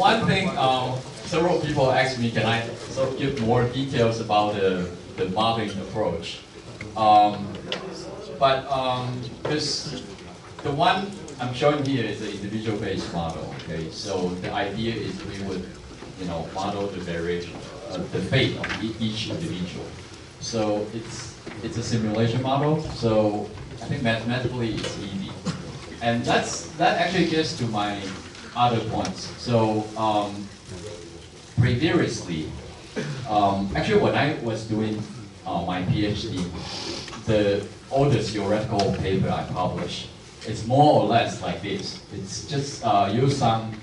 one thing, several people asked me, can I sort of give more details about the modeling approach? Because the one I'm showing here is an individual-based model. Okay, so the idea is we would, model the variation, the fate of each individual. So it's a simulation model. So I think mathematically it's easy, and that actually gets to my other points. So previously, actually when I was doing my PhD, the oldest theoretical paper I published, it's more or less like this. It's just use some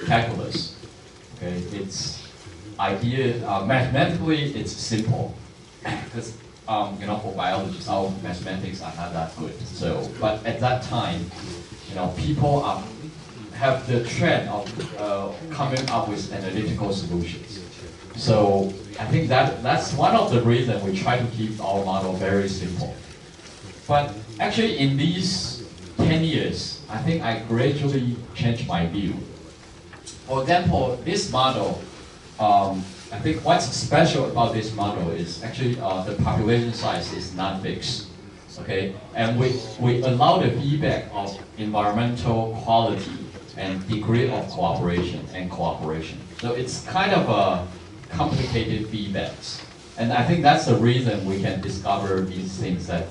calculus. Okay, it's idea mathematically it's simple because for biologists our mathematics are not that good. So, but at that time, people have the trend of coming up with analytical solutions. So I think that's one of the reasons we try to keep our model very simple. But actually in these 10 years, I think I gradually changed my view. For example, this model, I think what's special about this model is actually the population size is not fixed. Okay, and we allow the feedback of environmental quality and degree of cooperation and cooperation. So it's kind of a complicated feedbacks. And I think that's the reason we can discover these things that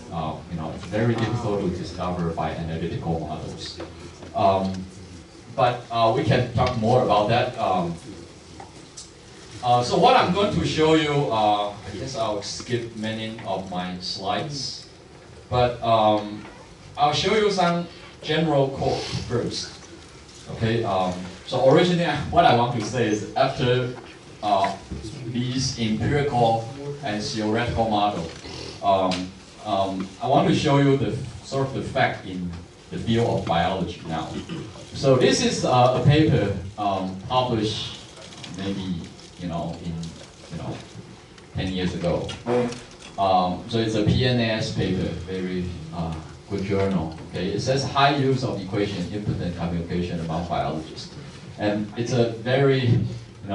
it's very difficult to discover by analytical models. But we can talk more about that. So what I'm going to show you, I guess I'll skip many of my slides, but I'll show you some general code first. Okay. So originally, what I want to say is after these empirical and theoretical model, I want to show you the sort of the fact in the field of biology now. So this is a paper published maybe in 10 years ago. So it's a PNAS paper, very good journal. Okay, it says high use of equation impotent communication among biologists, and it's a very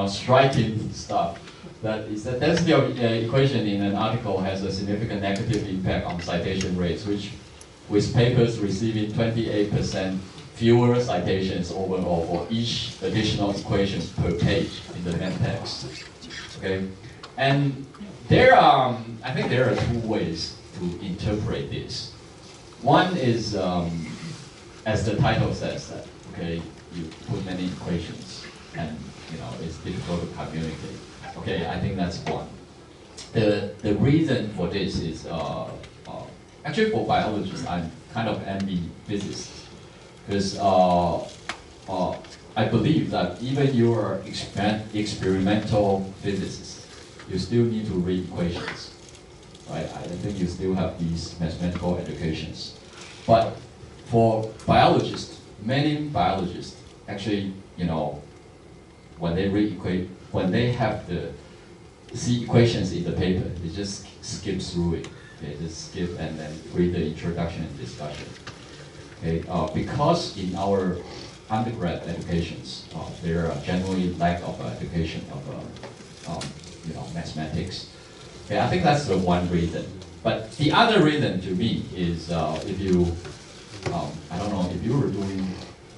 striking stuff. That is the density of equation in an article has a significant negative impact on citation rates, which with papers receiving 28% fewer citations overall for each additional equation per page in the main text. Okay, and I think there are two ways to interpret this. One is, as the title says, that you put many equations and it's difficult to communicate. Okay, I think that's one. The reason for this is actually for biologists, I'm kind of envy physicists because I believe that even you are experimental physicists, you still need to read equations, right? I think you still have these mathematical educations. But for biologists, many biologists actually, when they read when they have the see equations in the paper, they just skip through it. Okay, just skip and then read the introduction and discussion. Okay, because in our undergrad educations, there are generally lack of education of mathematics. Okay, I think that's the one reason. But the other reason to me is if you, I don't know, if you were doing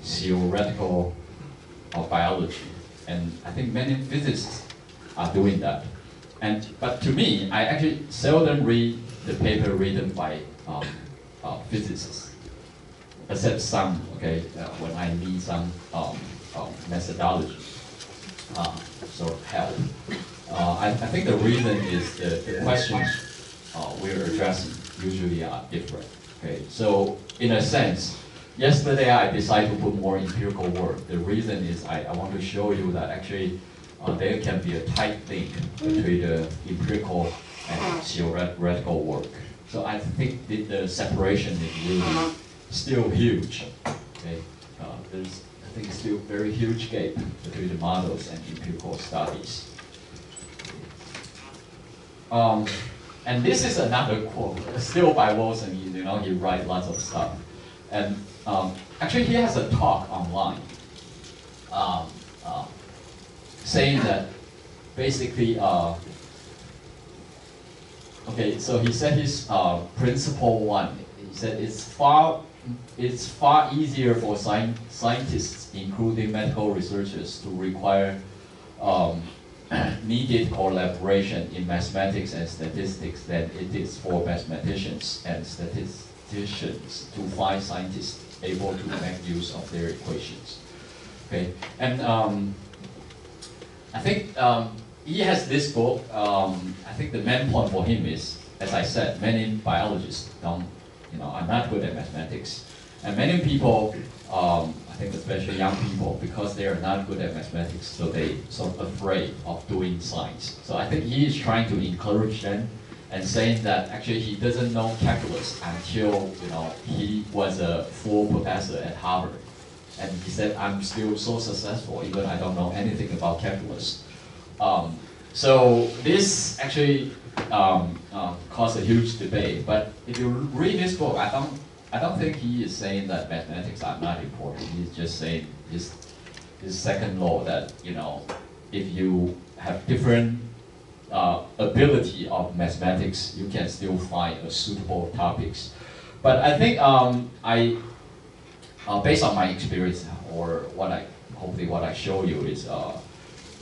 theoretical biology, and I think many physicists are doing that. But to me, I actually seldom read the paper written by physicists, except some, when I need some methodology sort of help. I think the reason is the questions we're addressing usually are different. Okay, so in a sense, yesterday I decided to put more empirical work. The reason is I want to show you that actually there can be a tight link between the empirical and theoretical work. So I think the separation is really still huge. Okay, there's I think still very huge gap between the models and empirical studies. And this is another quote, still by Wilson. He writes lots of stuff, and actually he has a talk online. saying that basically, okay, so he said his principle one. He said it's far easier for scientists, including medical researchers, to require needed collaboration in mathematics and statistics than it is for mathematicians and statisticians to find scientists able to make use of their equations. Okay, and I think he has this book. I think the main point for him is, as I said, many biologists are not good at mathematics, and many people, I think especially young people, because they are not good at mathematics, so they sort of afraid of doing science. So I think he is trying to encourage them and saying that actually he doesn't know calculus until he was a full professor at Harvard. And he said, I'm still so successful, even I don't know anything about calculus. So this actually caused a huge debate. But if you read this book, I don't think he is saying that mathematics are not important. He's just saying his second law that if you have different ability of mathematics, you can still find a suitable topics. But I think based on my experience, or hopefully what I show you is,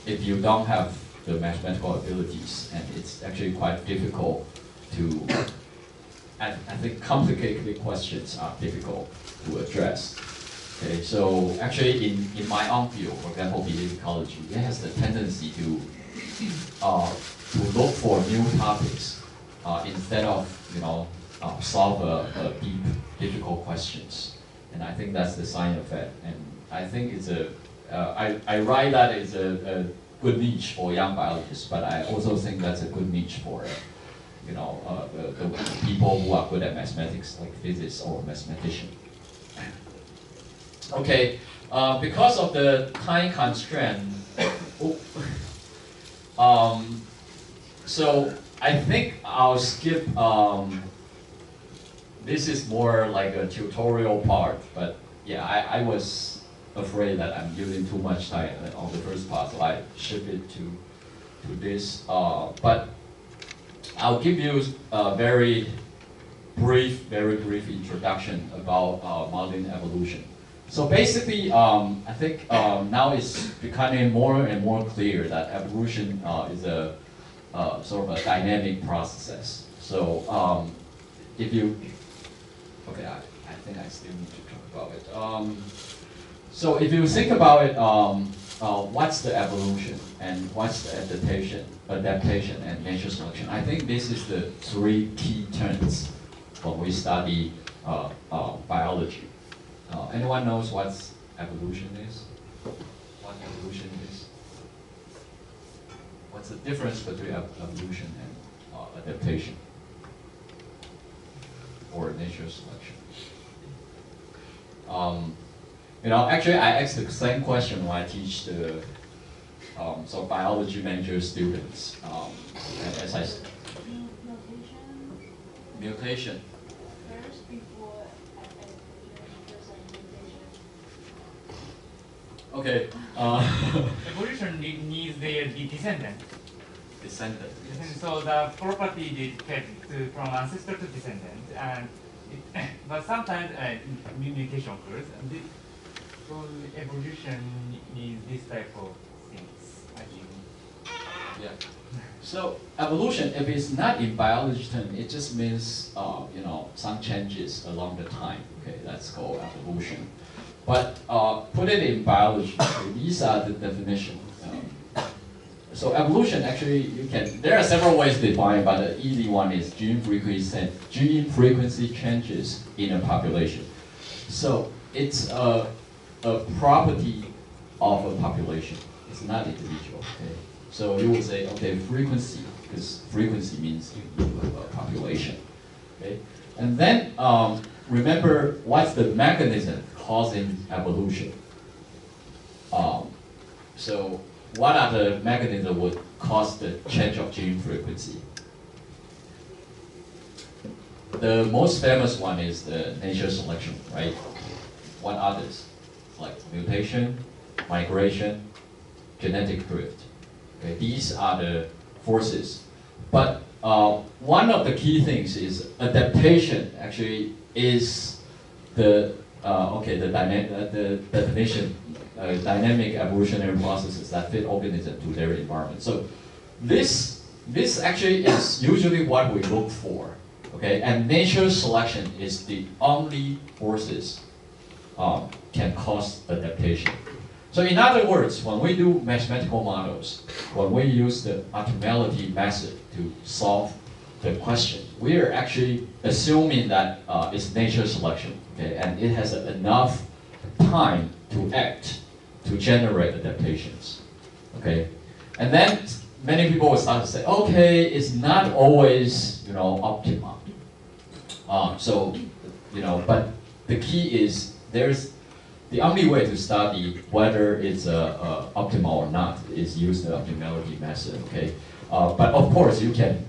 if you don't have the mathematical abilities, and it's actually quite difficult to, I think complicated questions are difficult to address. Okay, so actually in my own field, for example, behavior ecology, it has the tendency to look for new topics instead of solve a deep, difficult questions. And I think that's the sign of it. And I think it's I write that it's a good niche for young biologists, but I also think that's a good niche for the people who are good at mathematics, like physicists or mathematicians. Okay, because of the time constraint, so I think I'll skip. This is more like a tutorial part, but yeah, I was afraid that I'm using too much time on the first part, so I shift it to this. But I'll give you a very brief introduction about modern evolution. So basically, I think now it's becoming more and more clear that evolution is a sort of a dynamic process. So if you okay, I think I still need to talk about it. So if you think about it, what's the evolution and what's the adaptation and nature selection? I think this is the three key terms when we study biology. Anyone knows what evolution is? What evolution is? What's the difference between evolution and adaptation? Or nature selection. Actually, I asked the same question when I teach the biology major students. As I mutation. First, before adaptation, Okay. Evolution needs their descendant. Descendant. Yes. So the property they get from ancestor to descendant, and but sometimes mutation occurs. So evolution needs this type of things, I think. Yeah. So evolution, if it's not in biology term, it just means some changes along the time. Okay, that's called evolution. But put it in biology. Okay, these are the definition. So evolution, actually, there are several ways to define, but the easy one is gene frequency changes in a population. So it's a property of a population. It's not individual. Okay? So you would say, okay, frequency, because frequency means you have a population. Okay? And then remember, what's the mechanism causing evolution? So what are the mechanisms would cause the change of gene frequency? The most famous one is the nature selection, right? What others? Like mutation, migration, genetic drift. Okay, these are the forces. But one of the key things is adaptation actually is the the definition, dynamic evolutionary processes that fit organisms to their environment. So this actually is usually what we look for. Okay, and nature selection is the only forces can cause adaptation. So in other words, when we do mathematical models, when we use the optimality method to solve the question, we are actually assuming that it's nature selection, okay, and it has enough time to act to generate adaptations, okay. And then many people will start to say, okay, it's not always optimal. But the key is the only way to study whether it's optimal or not is use the optimality method, okay. But of course, you can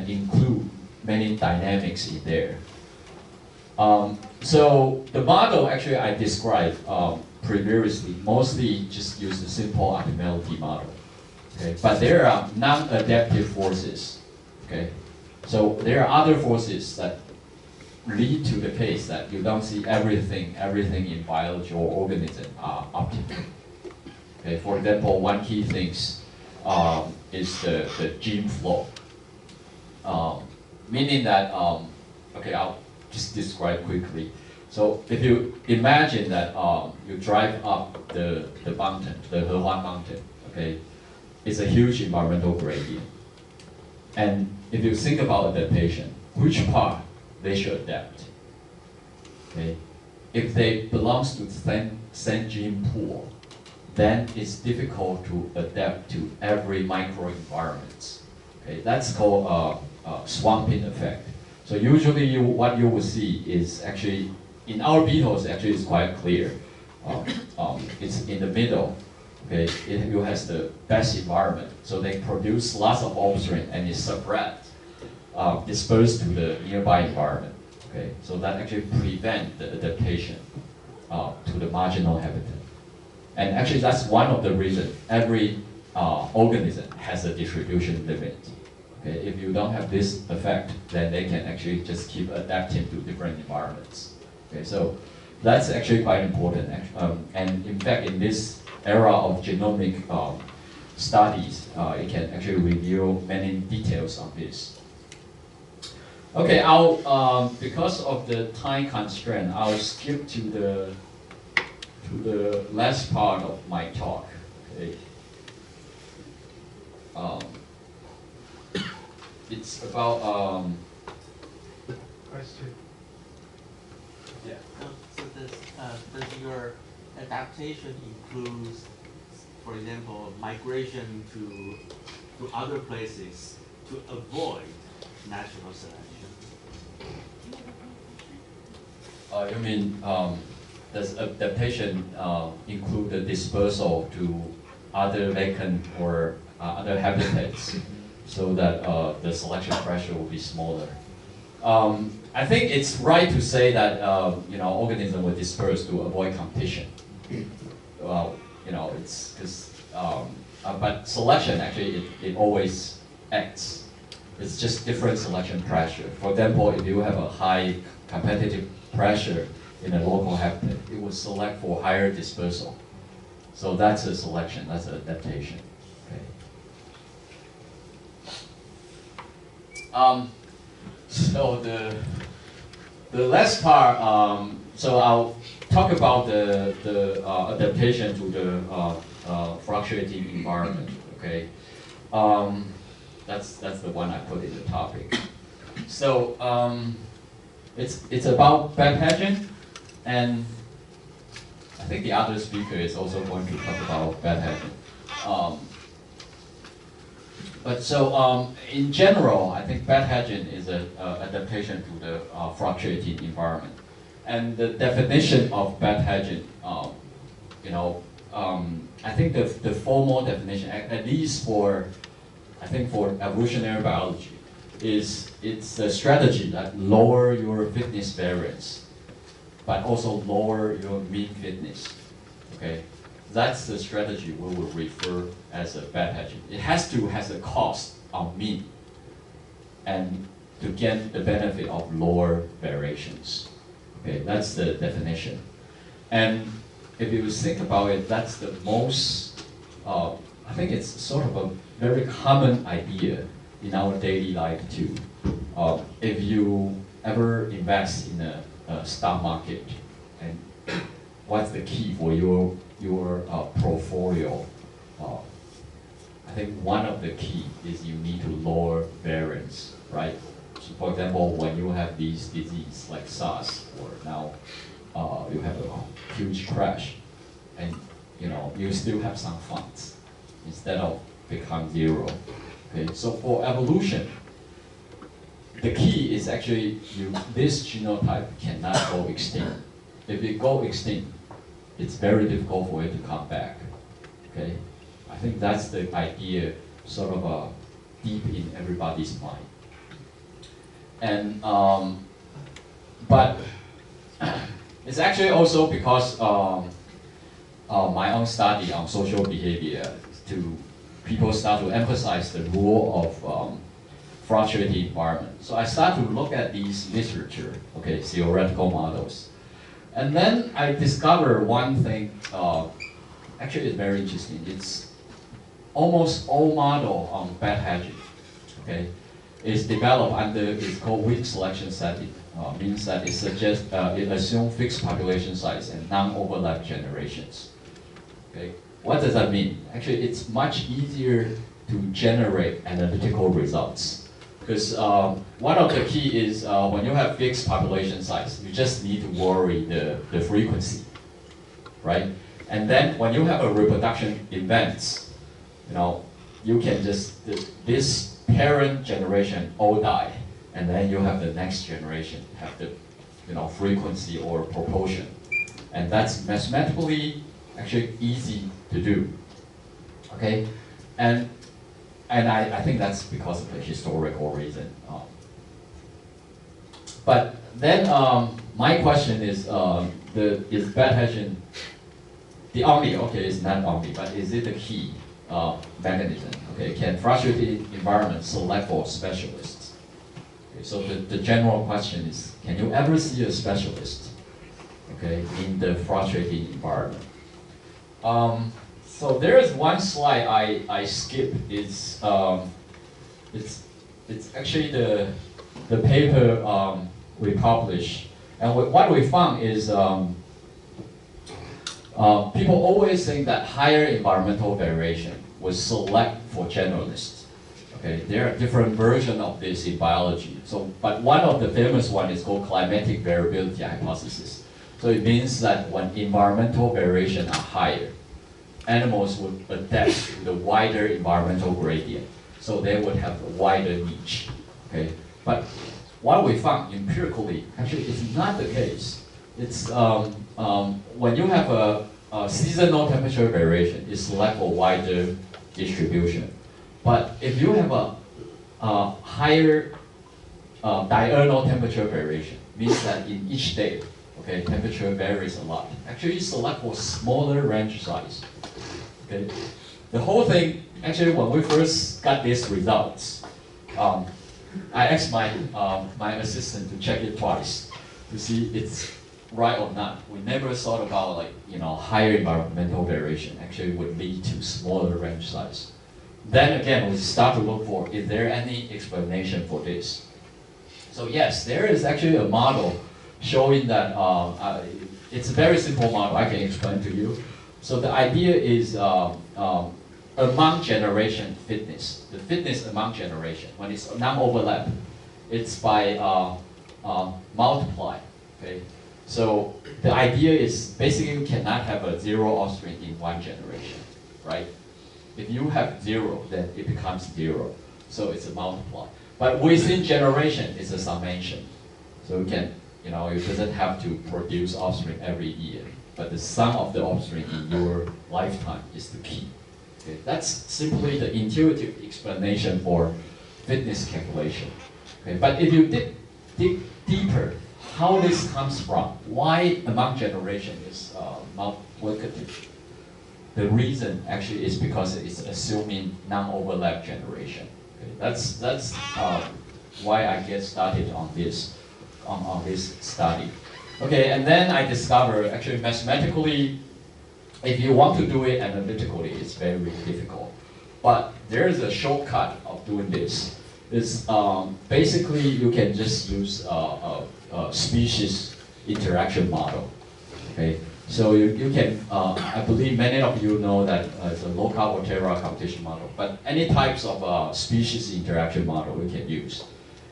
include many dynamics in there. So the model actually I described previously mostly just use the simple optimality model. Okay, but there are non-adaptive forces. Okay, so there are other forces that lead to the case that you don't see everything in biology or organism are optimal. Okay, for example, one key thing is the gene flow, meaning that okay, I'll just describe quickly. So if you imagine that you drive up the mountain, the Hehuan mountain, okay, it's a huge environmental gradient. And if you think about adaptation, which part they should adapt? Okay, if they belong to the same gene pool, then it's difficult to adapt to every microenvironment. Okay, that's called swamping effect. So usually what you will see is actually, in our beetles, actually it's quite clear. It's in the middle. Okay, it has the best environment. So they produce lots of offspring and it's spread, dispersed to the nearby environment. Okay, so that actually prevents the adaptation to the marginal habitat. And actually that's one of the reasons every organism has a distribution limit. Okay, if you don't have this effect, then they can actually just keep adapting to different environments. Okay, so that's actually quite important. And in fact, in this era of genomic studies, it can actually reveal many details on this. Okay, I'll because of the time constraint, I'll skip to the last part of my talk. Okay. It's about Question. yeah. So does your adaptation includes, for example, migration to other places to avoid natural selection? You mean does adaptation include the dispersal to other vacant or other habitats so that the selection pressure will be smaller? I think it's right to say that organisms will disperse to avoid competition. It's because but selection actually it always acts. It's just different selection pressure. For example, if you have a high competitive pressure in a local habitat, it will select for higher dispersal. So that's a selection. That's an adaptation. Okay. So the last part, so I'll talk about the adaptation to the fluctuating environment. Okay, that's the one I put in the topic. So it's about backpacking, and I think the other speaker is also going to talk about backpacking. But so in general, I think bad hedging is an adaptation to the fluctuating environment. And the definition of bad hedging, I think the formal definition, at least for evolutionary biology, is it's a strategy that lower your fitness variance, but also lower your mean fitness. Okay, that's the strategy we will refer as a bad hedging. It has to has a cost on mean, and to get the benefit of lower variations. Okay, that's the definition. And if you think about it, that's the most, I think it's sort of a very common idea in our daily life too. If you ever invest in a stock market, and what's the key for your portfolio? I think one of the key is you need to lower variance, right? So for example, when you have these diseases like SARS, or now you have a huge crash, and you still have some funds instead of become zero. Okay, so for evolution, the key is actually this genotype cannot go extinct. If it go extinct, it's very difficult for it to come back. Okay, I think that's the idea, sort of deep in everybody's mind. And but it's actually also because my own study on social behavior, people start to emphasize the role of fluctuating environment. So I start to look at these literature, okay, theoretical models. And then I discover one thing, actually it's very interesting. It's almost all model on bad hedging, okay, is developed under, it's called weak selection setting. Means that it assumes fixed population size and non-overlap generations. Okay, what does that mean? Actually, it's much easier to generate analytical results. Because one of the key is when you have fixed population size, you just need to worry the frequency, right? And then when you have a reproduction events, you can just, this parent generation all die, and then you have the next generation have the frequency or proportion. And that's mathematically actually easy to do, okay? And I think that's because of the historical reason. But then my question is, is bad hedging the only, okay, it's not only, but is it the key mechanism? Okay, can fluctuating environments select for specialists? Okay, so the general question is, can you ever see a specialist, okay, in the fluctuating environment? So there is one slide I skipped. It's actually the paper we published, and what we found is people always think that higher environmental variation was select for generalists. Okay, there are different versions of this in biology. So, but one of the famous one is called climatic variability hypothesis. So it means that when environmental variation are higher, animals would adapt to the wider environmental gradient. So they would have a wider niche. Okay, but what we found empirically, actually, it's not the case. It's when you have a seasonal temperature variation, it's select for wider distribution. But if you have a higher diurnal temperature variation, means that in each day, okay, temperature varies a lot. Actually, select for smaller range size. Okay, the whole thing. Actually, when we first got these results, I asked my assistant to check it twice to see it's right or not. We never thought about higher environmental variation actually would lead to smaller range size. Then again, we start to look for, is there any explanation for this? So yes, there is actually a model showing that, it's a very simple model, I can explain to you. So the idea is among generation fitness, the fitness among generation, when it's non-overlap, it's by multiply, okay? So the idea is basically you cannot have a zero offspring in one generation, right? If you have zero, then it becomes zero. So it's a multiply. But within generation, it's a summation. So you can, it doesn't have to produce offspring every year. But the sum of the offspring in your lifetime is the key. Okay? That's simply the intuitive explanation for fitness calculation. Okay? But if you dig deeper, how this comes from, why among generation is multiplicative. the reason actually is because it's assuming non-overlap generation. Okay? That's why I get started on this study. Okay, and then I discovered actually mathematically, if you want to do it analytically, it's very difficult. But there is a shortcut of doing this. It's basically you can just use a species interaction model. Okay, so you can, I believe many of you know that it's a local Volterra competition model, but any types of species interaction model we can use.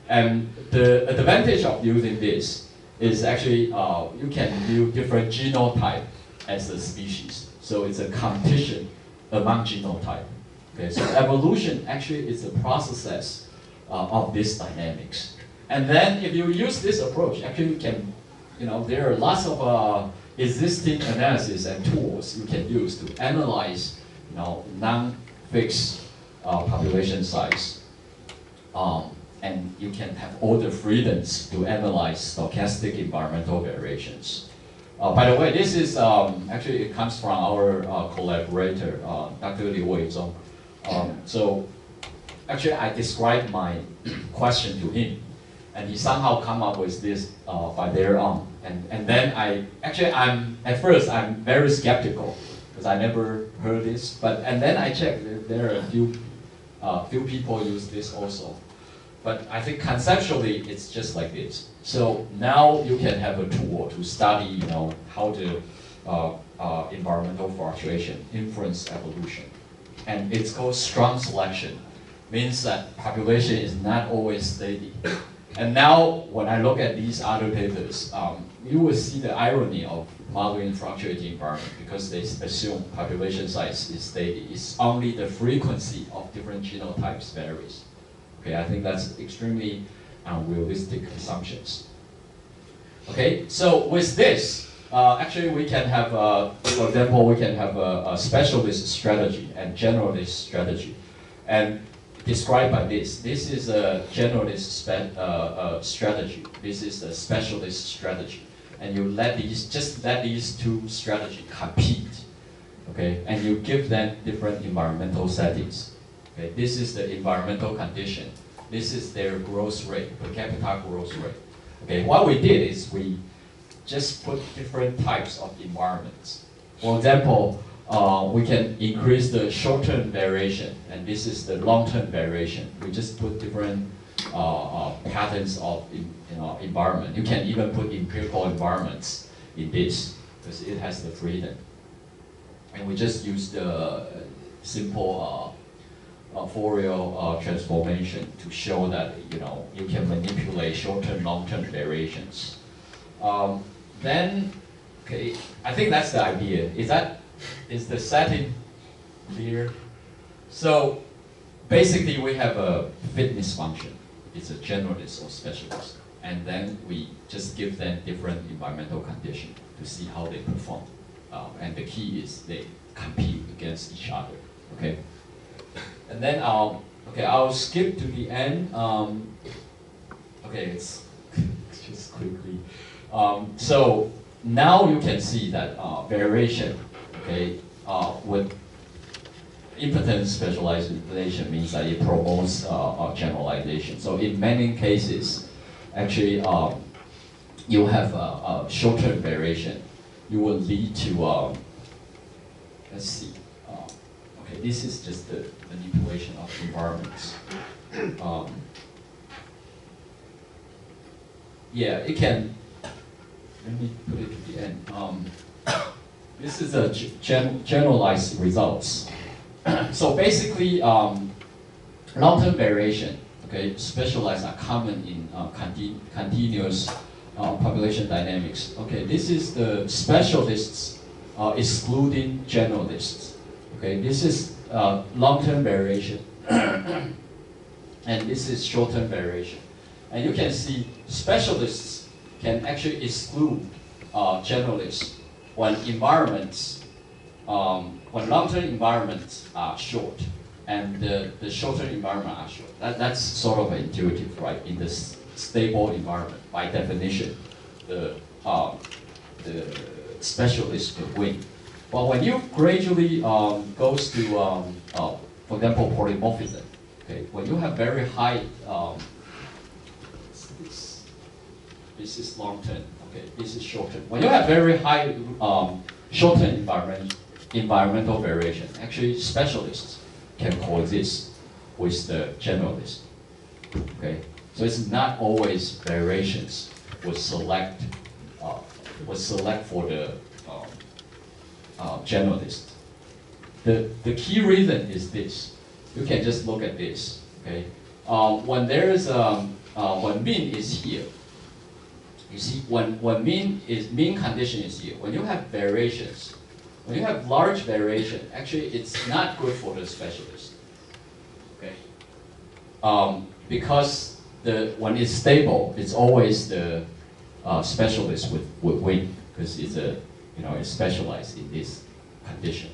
And the advantage of using this is actually you can view different genotype as a species. So it's a competition among genotype. Okay, so evolution actually is a process of this dynamics. And then if you use this approach, actually you can, there are lots of existing analysis and tools you can use to analyze, non-fixed population size. And you can have all the freedoms to analyze stochastic environmental variations. By the way, this is actually it comes from our collaborator, Dr. Liu Weizhong. So actually, I described my question to him, and he somehow come up with this by their own. And then I'm at first I'm very skeptical because I never heard this. And then I checked, there are a few people use this also. But I think conceptually it's just like this. So now you can have a tool to study, how the environmental fluctuation influence evolution, and it's called strong selection. Means that population is not always steady. And now when I look at these other papers, you will see the irony of modeling fluctuating environment because they assume population size is steady. It's only the frequency of different genotypes varies. Okay, I think that's extremely unrealistic assumptions. Okay, so with this, actually we can have, for example, we can have a specialist strategy and generalist strategy. And described by this. This is a generalist strategy. This is a specialist strategy. And you just let these two strategies compete. Okay, and you give them different environmental settings. Okay, this is the environmental condition. This is their growth rate, per capita growth rate. Okay, what we did is we just put different types of environments. For example, we can increase the short-term variation, and this is the long-term variation. We just put different patterns of environment. You can even put empirical environments in this because it has the freedom. And we just use the simple Fourier transformation to show that you can manipulate short-term, long-term variations. Then, okay, I think that's the idea. Is the setting clear? So basically, we have a fitness function. It's a generalist or specialist, and then we just give them different environmental conditions to see how they perform. And the key is they compete against each other. Okay. And then I'll skip to the end. Okay, it's just quickly. So now you can see that variation, okay, with impotence specialization means that it promotes generalization. So in many cases, actually, you have a short-term variation. You will lead to, let's see. Okay, this is just the manipulation of environments. Yeah, it can. Let me put it to the end. This is a generalized results. So basically, long-term variation, okay, specialized are common in continuous population dynamics. Okay, this is the specialists excluding generalists. Okay, this is long-term variation, and this is short-term variation. And you can see specialists can actually exclude generalists when environments, when long-term environments are short and the short-term environment are short. That's sort of intuitive, right? In this stable environment, by definition, the specialist will win. But when you gradually goes to, for example, polymorphism, okay, when you have very high, this is long term, okay, this is short term. When you have very high short term environmental variation, actually specialists can coexist with the generalists. Okay, so it's not always variations would select for the generalist. The key reason is this. You can just look at this. Okay, when there is when mean is here, you see when mean condition is here. When you have variations, when you have large variation, actually it's not good for the specialist. Okay, because when it's stable, it's always the specialist would win because it's it's specialized in this condition.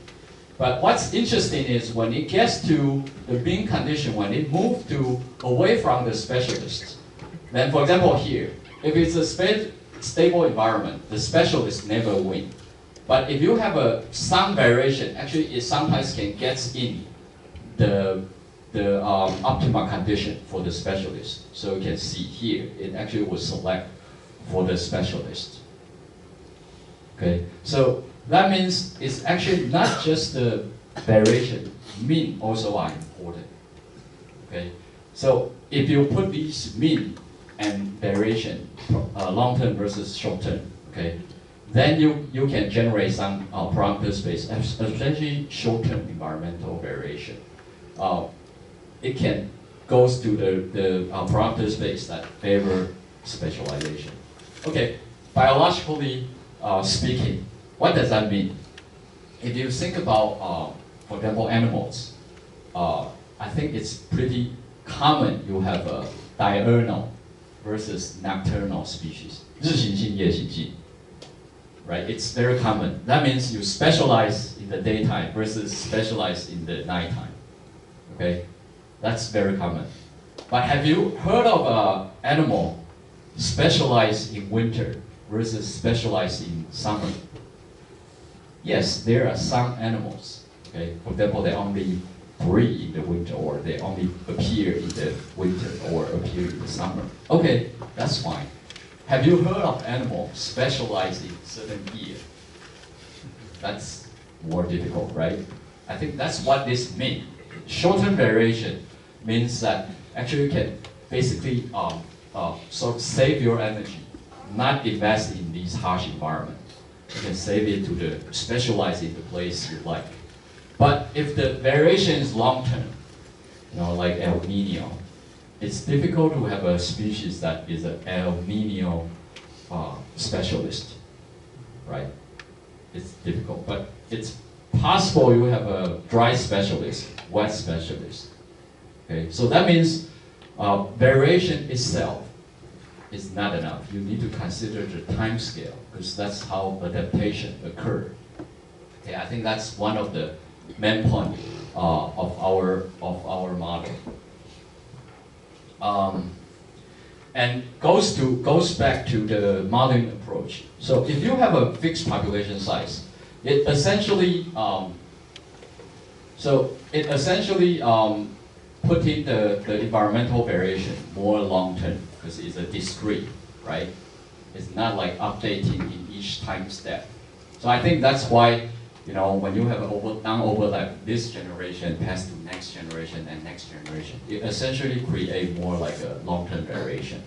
But what's interesting is when it gets to the mean condition, when it moves away from the specialist, then for example here, if it's a stable environment, the specialist never win. But if you have some variation, actually it sometimes can get in the optimal condition for the specialist. So you can see here, it actually will select for the specialist. Okay, so that means it's actually not just the variation, mean also are important. Okay, so if you put these mean and variation, long-term versus short-term, okay, then you can generate some parameter space, especially short-term environmental variation. It can goes to the parameter space that favor specialization. Okay, biologically speaking, what does that mean? If you think about, for example, animals, I think it's pretty common you have a diurnal versus nocturnal species. 日行性, 夜行性. Right? It's very common. That means you specialize in the daytime versus specialize in the nighttime. Okay? That's very common. But have you heard of an animal specialized in winter versus specialized in summer? Yes, there are some animals. Okay? For example, they only breed in the winter, or they only appear in the winter or appear in the summer. Okay, that's fine. Have you heard of animals specialized in certain year? That's more difficult, right? I think that's what this means. Short-term variation means that actually you can basically sort of save your energy, not invest in these harsh environments. You can save it to the specialize in the place you like. But if the variation is long-term, like El Nino, it's difficult to have a species that is an El Nino specialist, right? It's difficult, but it's possible you have a dry specialist, wet specialist. Okay, so that means variation itself is not enough. You need to consider the time scale, because that's how adaptation occurs. Okay, I think that's one of the main point of our model. And goes back to the modeling approach. So if you have a fixed population size, it essentially putting the environmental variation more long term, because it's a discrete, right? It's not like updating in each time step. So I think that's why, when you have an non-overlap, this generation pass to next generation and next generation, it essentially create more like a long-term variation.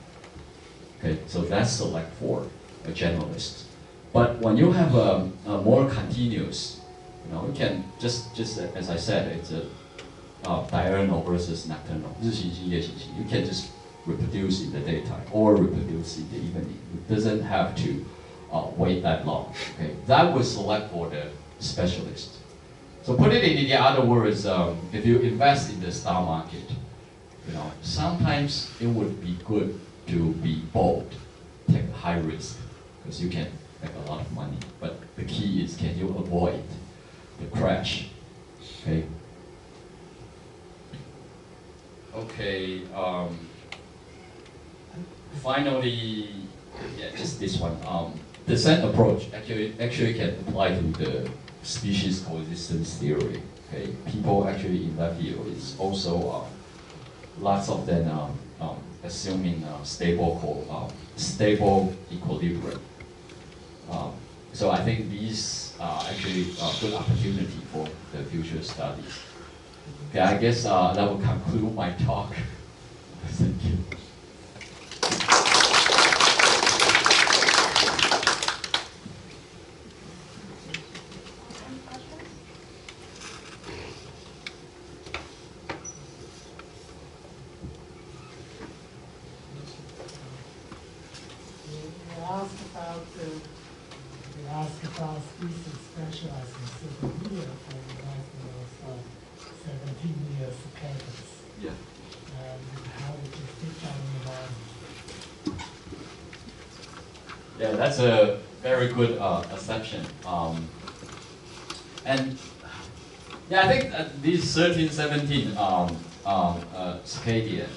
Okay, so that's select for a generalist. But when you have a more continuous, you can just as I said, it's a diurnal versus nocturnal. 日行性, 夜行性. You can just reproduce in the daytime or reproduce in the evening. It doesn't have to wait that long. Okay, that would select for the specialist. So put it in the other words, if you invest in the stock market, sometimes it would be good to be bold, take a high risk, because you can make a lot of money. But the key is, can you avoid the crash? Okay. Okay. Finally, just this one. Descent approach actually can apply to the species coexistence theory. Okay, people actually in that field is also lots of them assuming stable equilibrium. So I think these are actually a good opportunity for the future studies. Okay, I guess that will conclude my talk. Thank you. Any questions? You asked about species specialized in certain year for the last 17 years cadence. Yeah. And how did you fit that in the environment? Yeah, that's a very good assumption. And yeah, I think these 13, 17 circadian,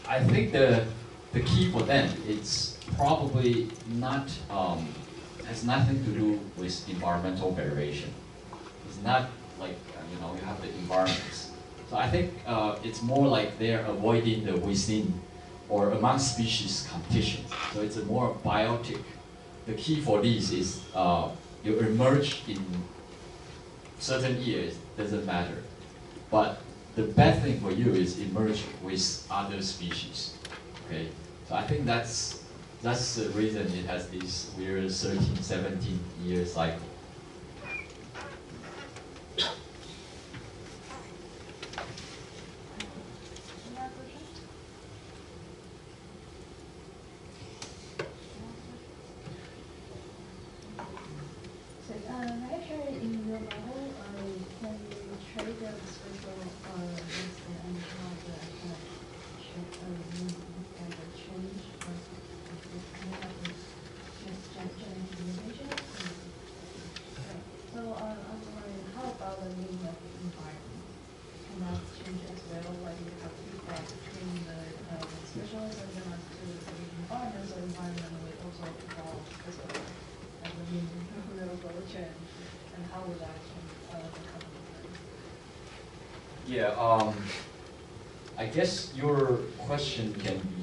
I think the key for them it's probably not has nothing to do with environmental variation. It's not like you know you have the environments. So I think it's more like they're avoiding the within or among species competition. So it's a more biotic. The key for this is you emerge in certain years, doesn't matter. But the best thing for you is emerge with other species. Okay? So I think that's the reason it has this weird 13, 17 year cycle. Any other questions? So, actually, in your model, can you trade the spatial risk and how the change change information? So, I'm wondering, how about the meaning of the environment? Can that change as well? Like you have feedback between the specialists and then to the environment, so environment will also evolve as well as the meaning will change. And how would that change the company? Yeah, I guess your question can be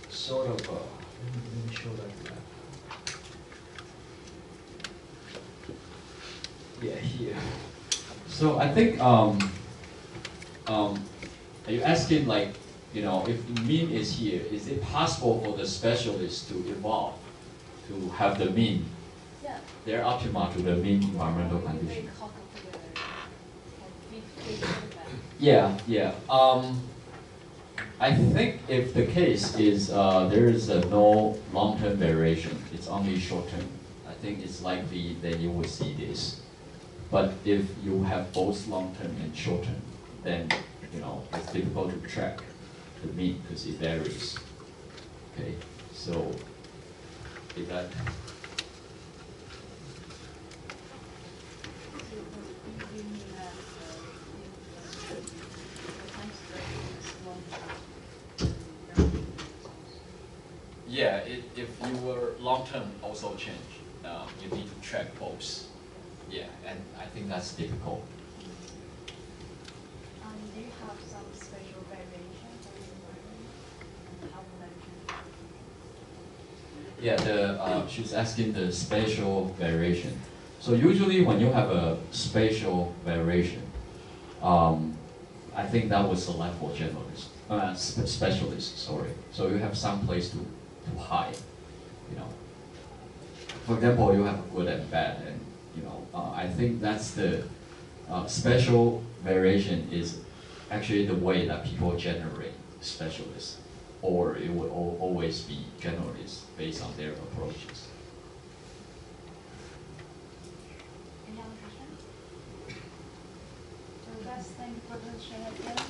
sort of, let me show that map. Yeah, here. So I think, are you asking like, you know, if the mean is here, is it possible for the specialists to evolve, to have the mean, Yeah. their optima to the mean environmental condition? Yeah, yeah. I think if the case is there is no long-term variation, it's only short-term. I think it's likely that you will see this. But if you have both long-term and short-term, then you know it's difficult to track the mean because it varies. Okay, so is that? Yeah, if you were long-term also change, you need to track both. Yeah, and I think that's difficult. Do you have some spatial variation for the environment? And how would that change? Yeah, she's asking the spatial variation. So usually when you have a spatial variation, I think that was select for generalists, specialists, sorry. So you have some place to hide, you know. For example, you have good and bad, and you know, I think that's the spatial variation is actually the way that people generate specialists, or it would always be generalists based on their approaches. Any other questions? So that's thank you for the share.